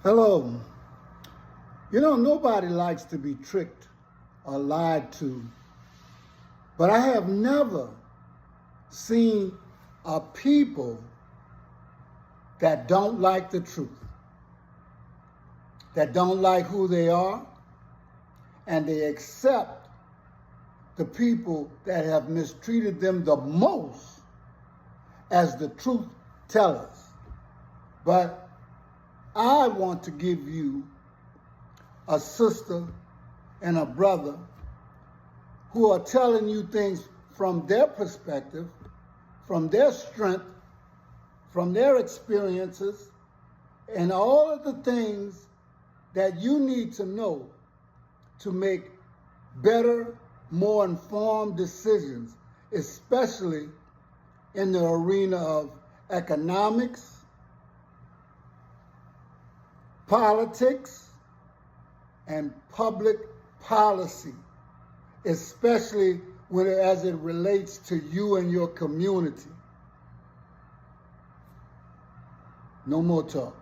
Hello. You know, nobody likes to be tricked or lied to, but I have never seen a people that don't like the truth, that don't like who they are, and they accept the people that have mistreated them the most as the truth tellers. But I want to give you a sister and a brother who are telling you things from their perspective, from their strength, from their experiences, and all of the things that you need to know to make better, more informed decisions, especially in the arena of economics, politics, and public policy, especially as it relates to you and your community. No more talk.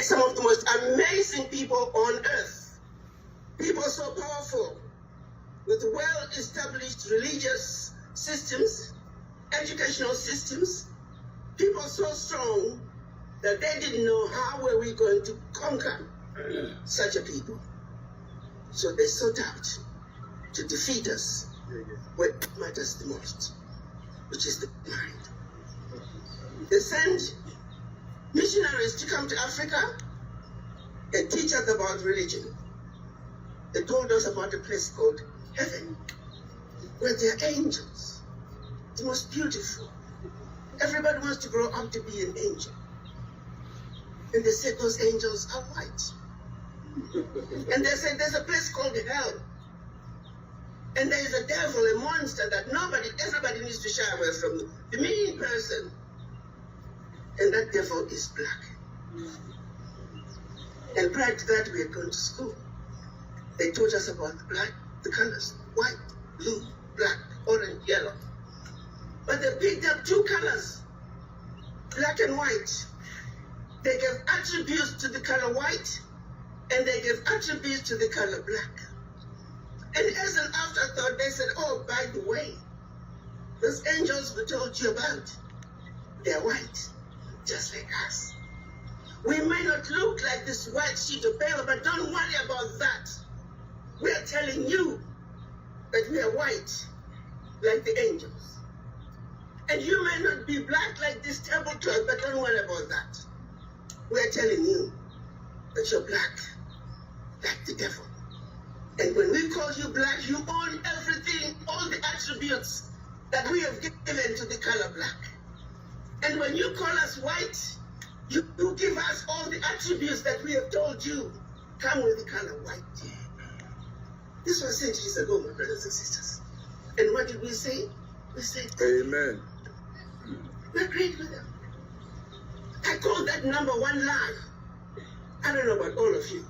Some of the most amazing people on earth, people so powerful, with well-established religious systems, educational systems, people so strong that they didn't know how were we going to conquer such a people. So they sought out to defeat us where it matters the most, which is the mind. They sent missionaries to come to Africa and teach us about religion. They told us about a place called heaven, where there are angels, the most beautiful. Everybody wants to grow up to be an angel. And they said those angels are white. And they said there's a place called hell. And there is a devil, a monster that everybody needs to shy away from. The mean person. And that devil is black. And prior to that, we had gone to school. They taught us about the colors, white, blue, black, orange, yellow. But they picked up two colors, black and white. They gave attributes to the color white, and they gave attributes to the color black. And as an afterthought, they said, oh, by the way, those angels we told you about, they're white, just like us. We may not look like this white sheet of paper, but don't worry about that. We are telling you that we are white, like the angels. And you may not be black like this tablecloth, but don't worry about that. We are telling you that you're black, like the devil. And when we call you black, you own everything, all the attributes that we have given to the color black. And when you call us white, you give us all the attributes that we have told you come with the color white. This was centuries ago, my brothers and sisters. And what did we say? We said, Amen. We're great with them. I call that number one lie. I don't know about all of you.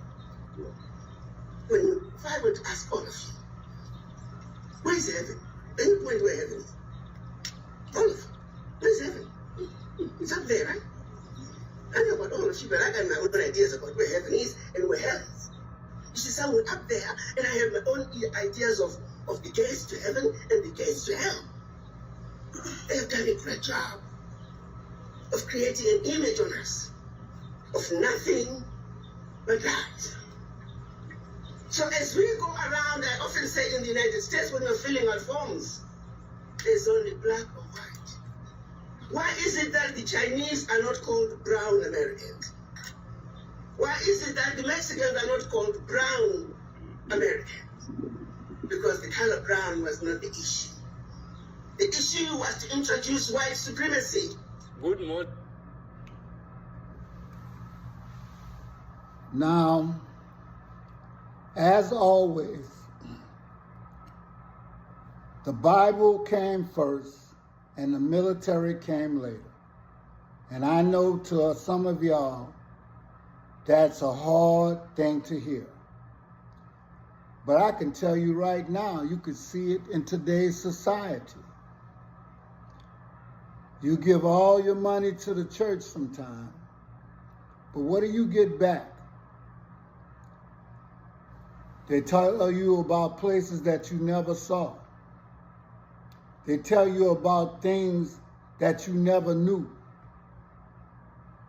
If I were to ask all of you, where is heaven? Then you point where heaven is. All of you. Where's heaven? It's up there, right? I don't know about all of you, but I got my own ideas about where heaven is and where hell is. You see, somewhere up there, and I have my own ideas of the gates to heaven and the gates to hell. They have done a great job of creating an image on us of nothing but lies. So as we go around, I often say in the United States, when you're filling out forms, there's only black or white. Why is it that the Chinese are not called brown Americans? Why is it that the Mexicans are not called brown Americans? Because the color brown was not the issue. The issue was to introduce white supremacy. Good morning. Now, as always, the Bible came first and the military came later. And I know to some of y'all, that's a hard thing to hear. But I can tell you right now, you could see it in today's society. You give all your money to the church sometime, But what do you get back? They tell you about places that you never saw. They tell you about things that you never knew.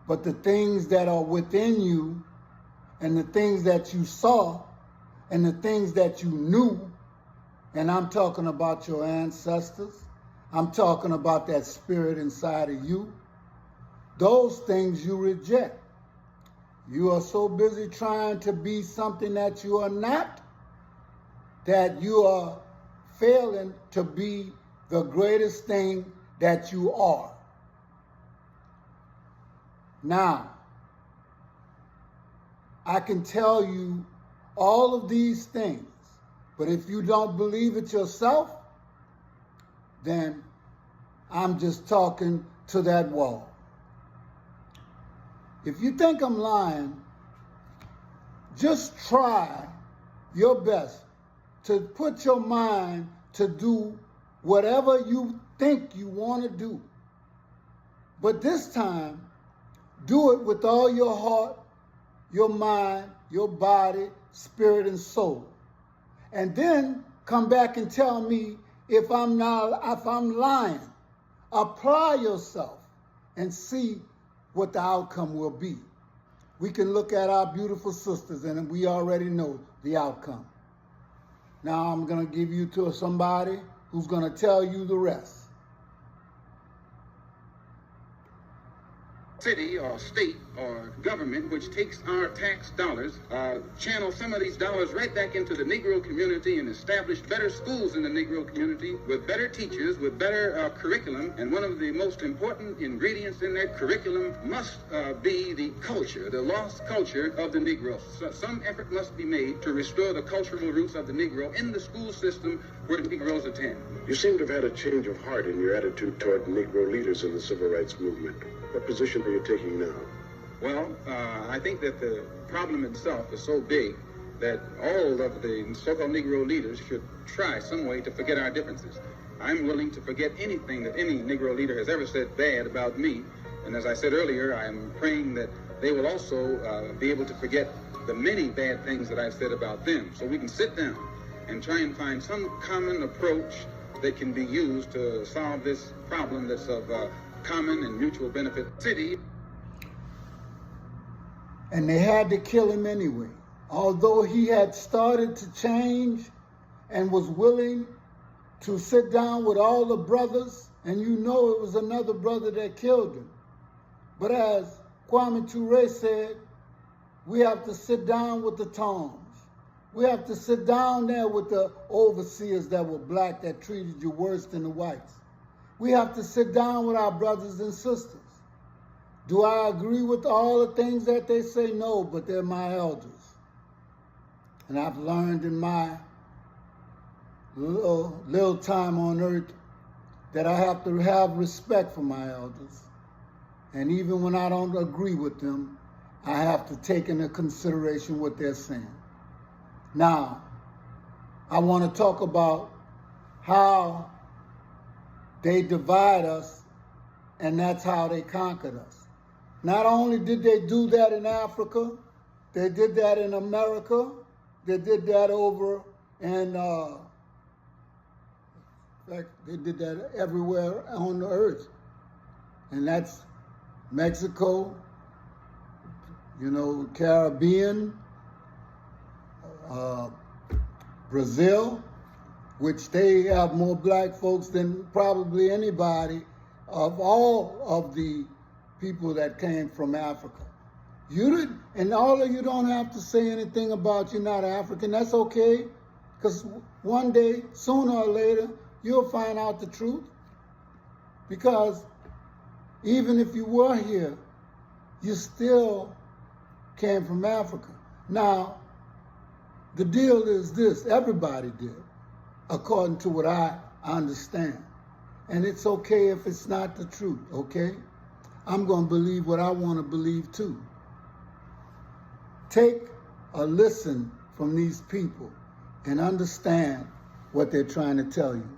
But the things that are within you and the things that you saw and the things that you knew, and I'm talking about your ancestors, I'm talking about that spirit inside of you, those things you reject. You are so busy trying to be something that you are not, that you are failing to be the greatest thing that you are. Now, I can tell you all of these things, but if you don't believe it yourself, then I'm just talking to that wall. If you think I'm lying, just try your best to put your mind to do whatever you think you want to do. But this time, do it with all your heart, your mind, your body, spirit, and soul. And then come back and tell me if I'm lying. Apply yourself and see what the outcome will be. We can look at our beautiful sisters and we already know the outcome. Now I'm going to give you to somebody who's going to tell you the rest. City or state or government which takes our tax dollars, channel some of these dollars right back into the Negro community and establish better schools in the Negro community with better teachers, with better curriculum. And one of the most important ingredients in that curriculum must be the culture, the lost culture of the Negro. So some effort must be made to restore the cultural roots of the Negro in the school system where Negroes attend. You seem to have had a change of heart in your attitude toward Negro leaders in the civil rights movement. What position are you taking now? Well, I think that the problem itself is so big that all of the so-called Negro leaders should try some way to forget our differences. I'm willing to forget anything that any Negro leader has ever said bad about me. And as I said earlier, I'm praying that they will also be able to forget the many bad things that I've said about them. So we can sit down and try and find some common approach that can be used to solve this problem that's of common and mutual benefit city. And they had to kill him anyway. Although he had started to change and was willing to sit down with all the brothers, and you know it was another brother that killed him. But as Kwame Ture said, we have to sit down with the Toms. We have to sit down there with the overseers that were black that treated you worse than the whites. We have to sit down with our brothers and sisters. Do I agree with all the things that they say? No, but they're my elders. And I've learned in my little time on earth that I have to have respect for my elders. And even when I don't agree with them, I have to take into consideration what they're saying. Now, I want to talk about how they divide us, and that's how they conquered us. Not only did they do that in Africa, they did that in America, they did that over in, in fact, they did that everywhere on the earth. And that's Mexico, you know, Caribbean, Brazil, which they have more black folks than probably anybody of all of the people that came from Africa. You didn't, and all of you don't have to say anything about you're not African. That's okay, because one day, sooner or later, you'll find out the truth. Because even if you were here, you still came from Africa. Now, the deal is this, everybody did, according to what I understand. And it's okay if it's not the truth, okay? I'm going to believe what I want to believe too. Take a listen from these people and understand what they're trying to tell you.